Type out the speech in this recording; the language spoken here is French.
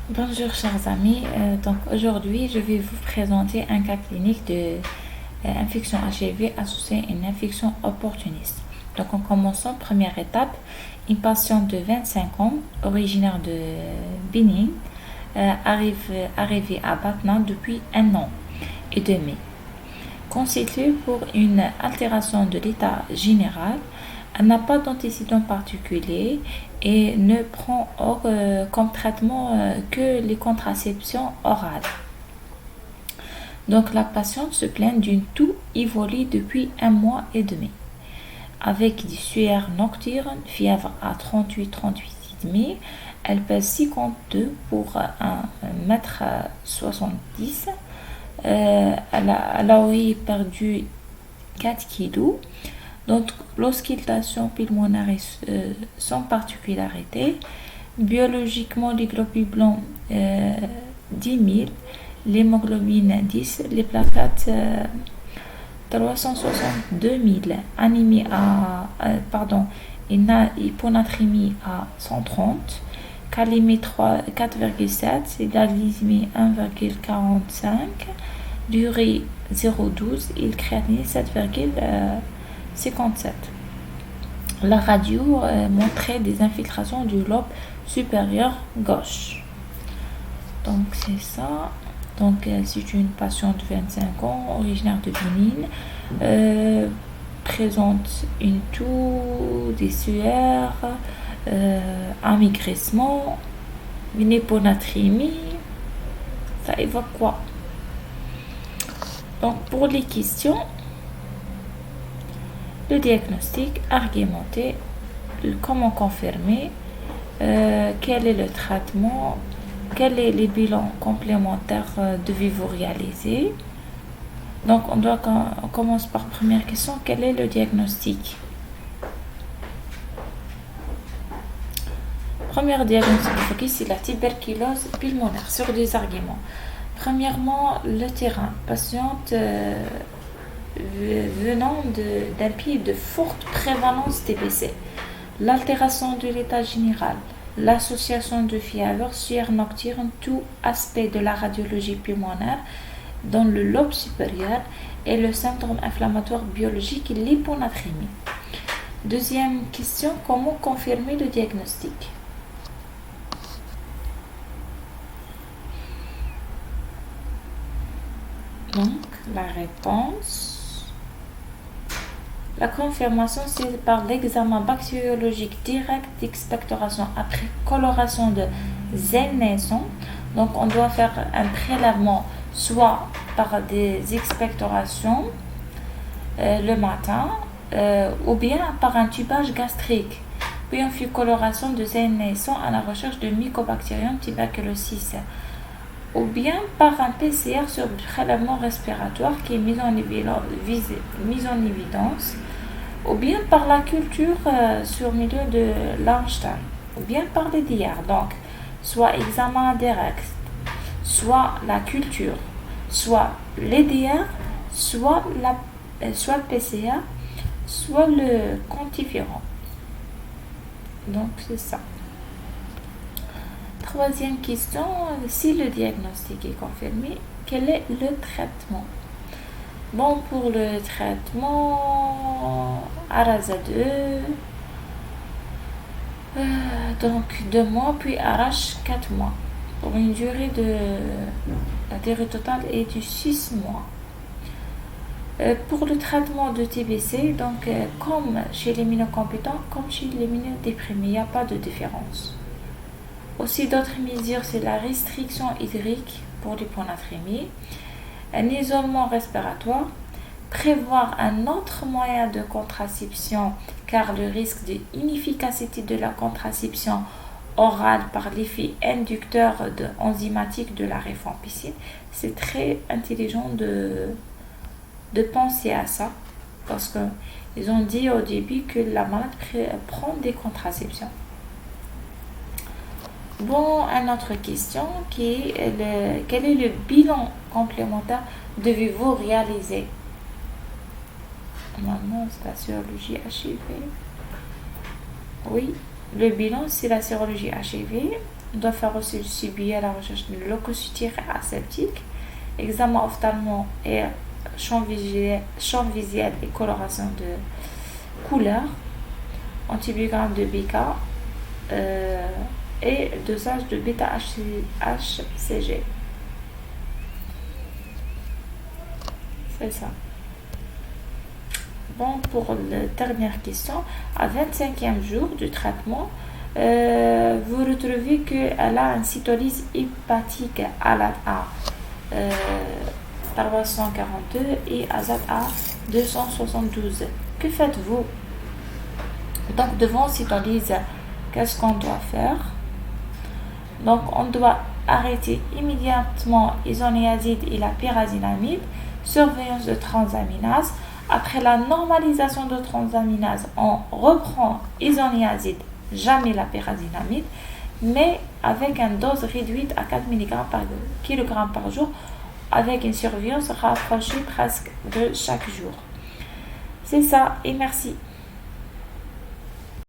Bonjour chers amis, donc aujourd'hui je vais vous présenter un cas clinique de infection HIV associée à une infection opportuniste. Donc en commençant, première étape, une patiente de 25 ans, originaire de Bénin, arrivée à Batna depuis un an et demi, constituée pour une altération de l'état général. Elle n'a pas d'antécédent particulier et ne prend comme traitement que les contraceptions orales. Donc la patiente se plaint d'une toux évoluée depuis un mois et demi, avec des sueurs nocturnes, fièvre à 38,5. Elle pèse 52 pour 1,70 m. Elle a perdu 4 kilos. Donc, l'auscultation pulmonaire est sans particularité. Biologiquement, les globules blancs 10 000, l'hémoglobine 10, les plaquettes 362 000, anémie hyponatrémie à 130, calémie 4,7, et la glycémie 1,45, durée 0,12 et le créatinine 7,57. La radio montrait des infiltrations du lobe supérieur gauche. Donc c'est ça. Donc c'est une patiente de 25 ans, originaire de Bénin, présente une toux, des sueurs, un maigrissement, une hyponatrémie. Ça évoque quoi? Donc pour les questions, le diagnostic argumenté, comment confirmer, quel est le traitement, quels sont les bilans complémentaires devez-vous réaliser. Donc on commence par première question, quel est le diagnostic? Premier diagnostic focus, c'est la tuberculose pulmonaire sur des arguments. Premièrement, le terrain. Patiente venant d'un pays de forte prévalence TBC, l'altération de l'état général, l'association de fièvre, sueur nocturne, tout aspect de la radiologie pulmonaire dans le lobe supérieur et le syndrome inflammatoire biologique et l'hyponatrémie. Deuxième question, comment confirmer le diagnostic? Donc, la réponse. La confirmation, c'est par l'examen bactériologique direct d'expectoration après coloration de zèle naissant. Donc, on doit faire un prélèvement soit par des expectorations le matin ou bien par un tubage gastrique. Puis, on fait coloration de zèle naissant à la recherche de Mycobacterium tuberculosis. Ou bien par un PCR sur le prélèvement respiratoire qui est mis en évidence, ou bien par la culture sur milieu de Langston, ou bien par les DR. Donc, soit examen direct, soit la culture, soit les DR, soit le PCA, soit le quantifiant. Donc, c'est ça. Troisième question, si le diagnostic est confirmé, quel est le traitement? Bon, pour le traitement, Arasa 2, donc 2 mois, puis Arrache 4 mois. Pour une durée la durée totale est de 6 mois. Pour le traitement de TBC, donc comme chez les immunocompétents, comme chez les immunodéprimés, il n'y a pas de différence. Aussi d'autres mesures, c'est la restriction hydrique pour l'hyponatrémie, un isolement respiratoire, prévoir un autre moyen de contraception car le risque d'inefficacité de la contraception orale par l'effet inducteur enzymatique de la rifampicine. C'est très intelligent de penser à ça parce qu'ils ont dit au début que la malade prend des contraceptions. Bon, une autre question qui est quel est le bilan complémentaire devez-vous réaliser? Normalement, c'est la sérologie HIV. Oui, le bilan, c'est la sérologie HIV. On doit faire aussi le suivi à la recherche de leucocytes aseptiques, examen ophtalmo et champ visuel et coloration de couleur, antibiogramme de BK et dosage de bêta-HCG. C'est ça. Bon, pour la dernière question, à 25e jour du traitement, vous retrouvez qu'elle a une cytolyse hépatique ALAT A 342 et AZAT A 272. Que faites-vous? Donc, devant cytolyse, qu'est-ce qu'on doit faire? Donc, on doit arrêter immédiatement isoniazide et la pyrazinamide, surveillance de transaminase. Après la normalisation de transaminase, on reprend isoniazide, jamais la pyrazinamide, mais avec une dose réduite à 4 mg par kg par jour, avec une surveillance rapprochée presque de chaque jour. C'est ça, et merci.